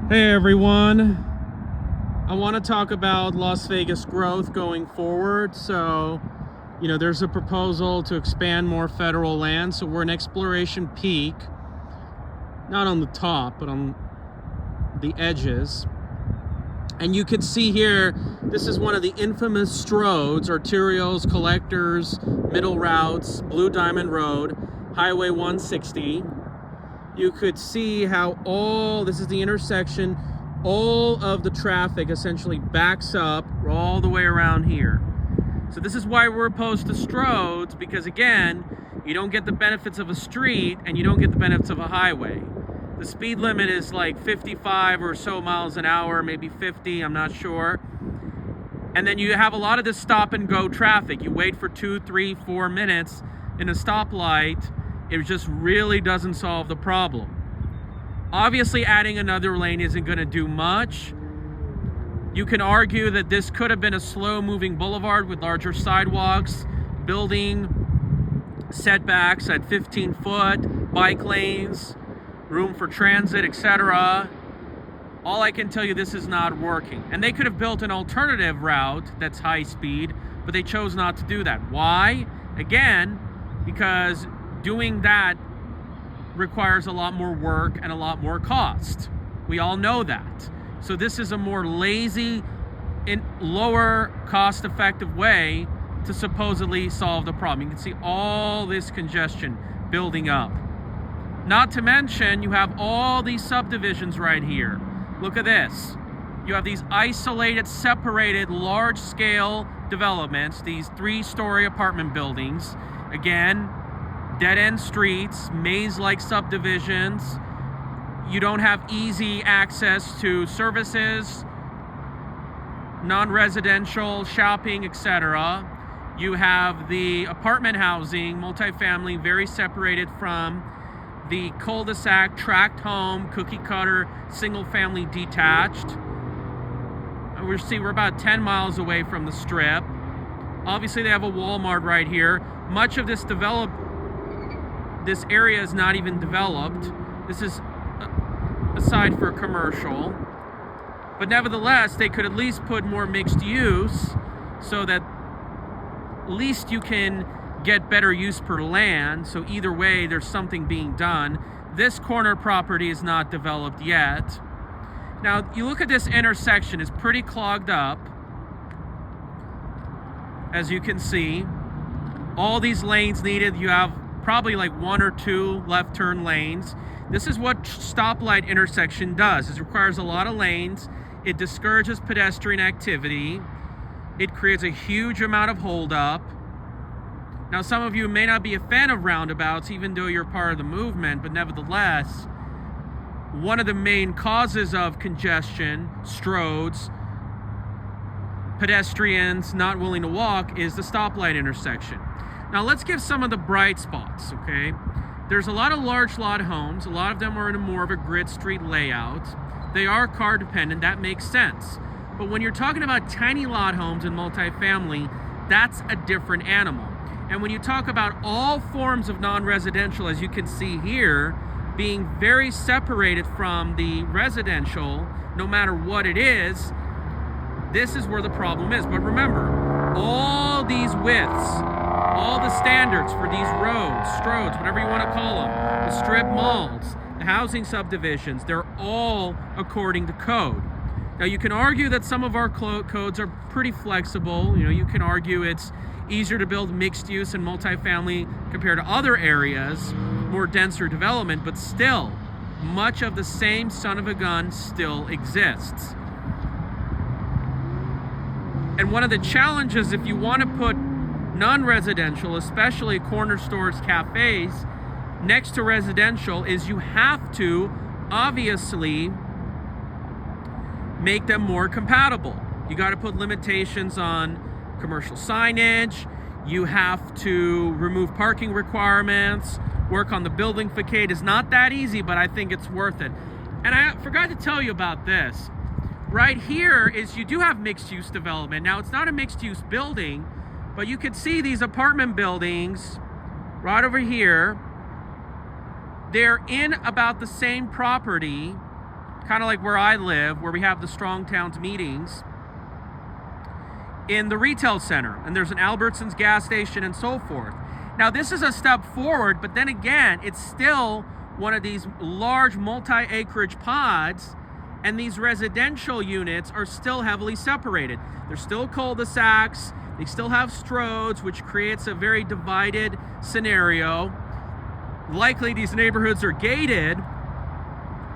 Hey everyone, I want to talk about Las Vegas growth going forward. So, there's a proposal to expand more federal land. So we're in exploration peak, not on the top, but on the edges. And you can see here, this is one of the infamous Stroads, arterials, collectors, middle routes, Blue Diamond Road, Highway 160. You could see how this is the intersection, all of the traffic essentially backs up all the way around here. So this is why we're opposed to Stroads, because again, you don't get the benefits of a street and you don't get the benefits of a highway. The speed limit is like 55 or so miles an hour, maybe 50, I'm not sure. And then you have a lot of this stop and go traffic. You wait for 2, 3, 4 minutes in a stoplight. It just really doesn't solve the problem. Obviously, adding another lane isn't going to do much. You can argue that this could have been a slow-moving boulevard with larger sidewalks, building setbacks at 15 foot, bike lanes, room for transit, etc. All I can tell you, this is not working. And they could have built an alternative route that's high speed, but they chose not to do that. Why? Again, because doing that requires a lot more work and a lot more cost. We all know that. So this is a more lazy and lower cost-effective way to supposedly solve the problem. You can see all this congestion building up. Not to mention, you have all these subdivisions right here. Look at this. You have these isolated, separated, large-scale developments, these 3-story apartment buildings. Again, dead-end streets, maze-like subdivisions. You don't have easy access to services, non-residential, shopping, etc. You have the apartment housing, multifamily, very separated from the cul-de-sac, tract home, cookie-cutter, single-family detached. We're about 10 miles away from the Strip. Obviously, they have a Walmart right here. Much of this area is not even developed. This is aside for commercial. But nevertheless, they could at least put more mixed use so that at least you can get better use per land. So either way, there's something being done. This corner property is not developed yet. Now, you look at this intersection, it's pretty clogged up. As you can see, all these lanes needed. You have probably like 1 or 2 left turn lanes. This is what stoplight intersection does. It requires a lot of lanes. It discourages pedestrian activity. It creates a huge amount of holdup. Now, some of you may not be a fan of roundabouts, even though you're part of the movement, but nevertheless, one of the main causes of congestion, Stroads, pedestrians not willing to walk, is the stoplight intersection. Now let's give some of the bright spots, okay? There's a lot of large lot homes. A lot of them are in more of a grid street layout. They are car dependent, that makes sense. But when you're talking about tiny lot homes and multifamily, that's a different animal. And when you talk about all forms of non-residential, as you can see here, being very separated from the residential, no matter what it is, this is where the problem is. But remember, all these widths, all the standards for these roads, Stroads, whatever you want to call them, the strip malls, the housing subdivisions, they're all according to code. Now, you can argue that some of our codes are pretty flexible. You can argue it's easier to build mixed use and multifamily compared to other areas, more denser development, but still, much of the same son of a gun still exists. And one of the challenges, if you want to put non-residential, especially corner stores, cafes, next to residential, is you have to obviously make them more compatible. You got to put limitations on commercial signage. You have to remove parking requirements, work on the building facade. It's not that easy, but I think it's worth it. And I forgot to tell you about this. Right here is you do have mixed use development. Now, it's not a mixed use building, but you can see these apartment buildings right over here. They're in about the same property kind of like where I live, where we have the Strong Towns meetings, in the retail center, and there's an Albertsons gas station and so forth. Now, this is a step forward, but then again, it's still one of these large multi-acreage pods, and these residential units are still heavily separated. They're still cul-de-sacs, they still have stroads, which creates a very divided scenario. Likely these neighborhoods are gated,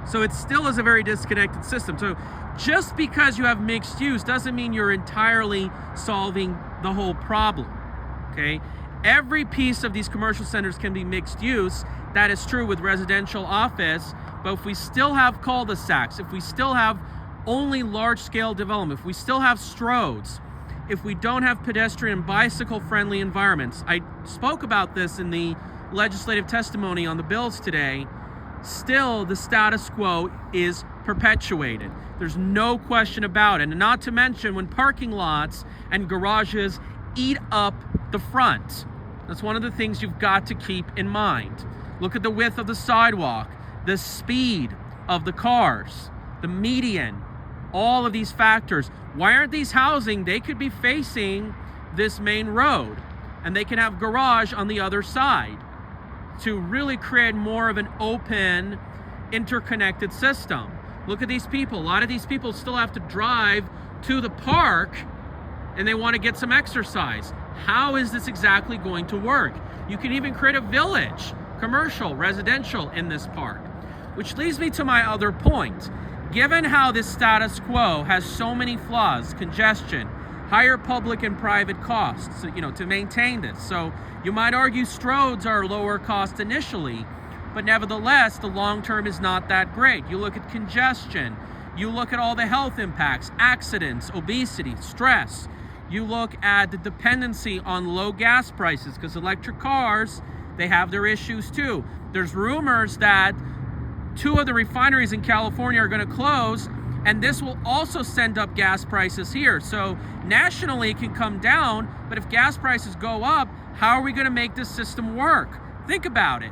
so it still is a very disconnected system. So just because you have mixed use doesn't mean you're entirely solving the whole problem, okay? Every piece of these commercial centers can be mixed use. That is true with residential office, but if we still have cul-de-sacs, if we still have only large-scale development, if we still have stroads, if we don't have pedestrian bicycle-friendly environments, I spoke about this in the legislative testimony on the bills today, still the status quo is perpetuated. There's no question about it. And not to mention when parking lots and garages eat up the front. That's one of the things you've got to keep in mind. Look at the width of the sidewalk, the speed of the cars, the median, all of these factors. Why aren't these housing? They could be facing this main road, and they can have garage on the other side to really create more of an open, interconnected system. Look at these people. A lot of these people still have to drive to the park, and they want to get some exercise. How is this exactly going to work? You can even create a village, commercial, residential, in this park. Which leads me to my other point. Given how this status quo has so many flaws, congestion, higher public and private costs, to maintain this. So you might argue stroads are lower cost initially, but nevertheless, the long term is not that great. You look at congestion, you look at all the health impacts, accidents, obesity, stress. You look at the dependency on low gas prices, because electric cars, they have their issues too. There's rumors that 2 of the refineries in California are going to close, and this will also send up gas prices here. So nationally it can come down, but if gas prices go up, how are we going to make this system work? Think about it.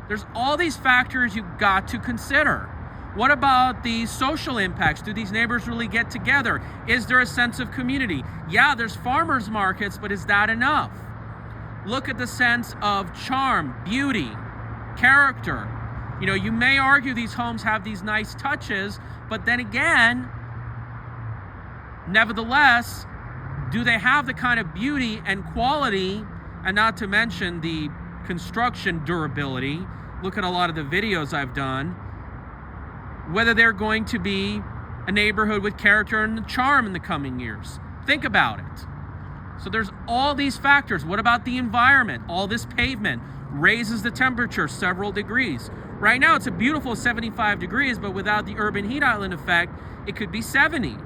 There's all these factors you've got to consider. What about the social impacts? Do these neighbors really get together? Is there a sense of community? Yeah, there's farmers markets, but is that enough? Look at the sense of charm, beauty, character. You may argue these homes have these nice touches, but then again, nevertheless, do they have the kind of beauty and quality, and not to mention the construction durability? Look at a lot of the videos I've done. Whether they're going to be a neighborhood with character and charm in the coming years. Think about it. So there's all these factors. What about the environment? All this pavement raises the temperature several degrees. Right now it's a beautiful 75 degrees, but without the urban heat island effect, it could be 70.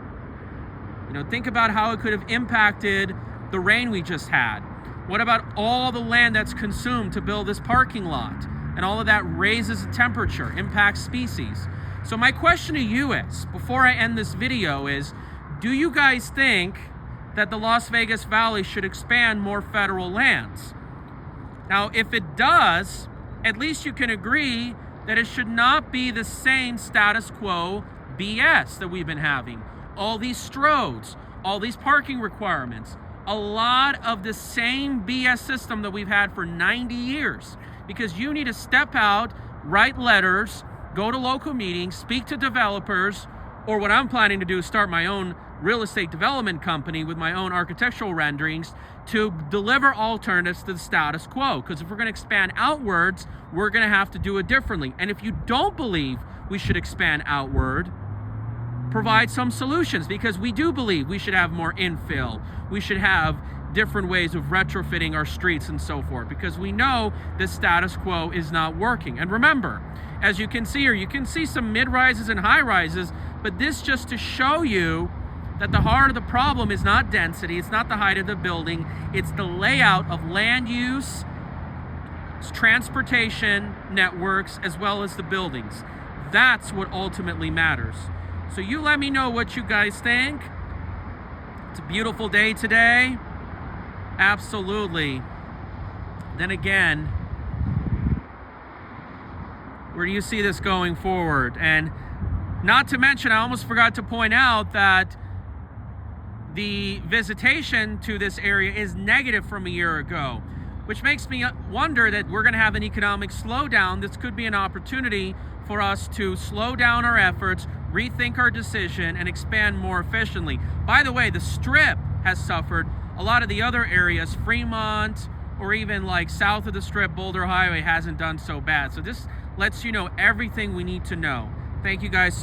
Think about how it could have impacted the rain we just had. What about all the land that's consumed to build this parking lot? And all of that raises the temperature, impacts species. So my question to you is, before I end this video, is do you guys think that the Las Vegas Valley should expand more federal lands? Now, if it does, at least you can agree that it should not be the same status quo BS that we've been having. All these stroads, all these parking requirements, a lot of the same BS system that we've had for 90 years. Because you need to step out, write letters, go to local meetings, speak to developers, or what I'm planning to do is start my own real estate development company with my own architectural renderings to deliver alternatives to the status quo. Because if we're going to expand outwards, we're going to have to do it differently. And if you don't believe we should expand outward, provide some solutions, because we do believe we should have more infill. We should have different ways of retrofitting our streets and so forth, because we know the status quo is not working. And remember, as you can see here, you can see some mid-rises and high-rises, but this just to show you that the heart of the problem is not density, it's not the height of the building, it's the layout of land use, transportation networks, as well as the buildings. That's what ultimately matters. So you let me know what you guys think. It's a beautiful day today. Absolutely. Then again, where do you see this going forward? And Not to mention, I almost forgot to point out that the visitation to this area is negative from a year ago, which makes me wonder that we're going to have an economic slowdown. This could be an opportunity for us to slow down our efforts, rethink our decision, and expand more efficiently. By the way, the Strip has suffered. A lot of the other areas, Fremont, or even like south of the Strip, Boulder Highway, hasn't done so bad. So this lets you know everything we need to know. Thank you guys so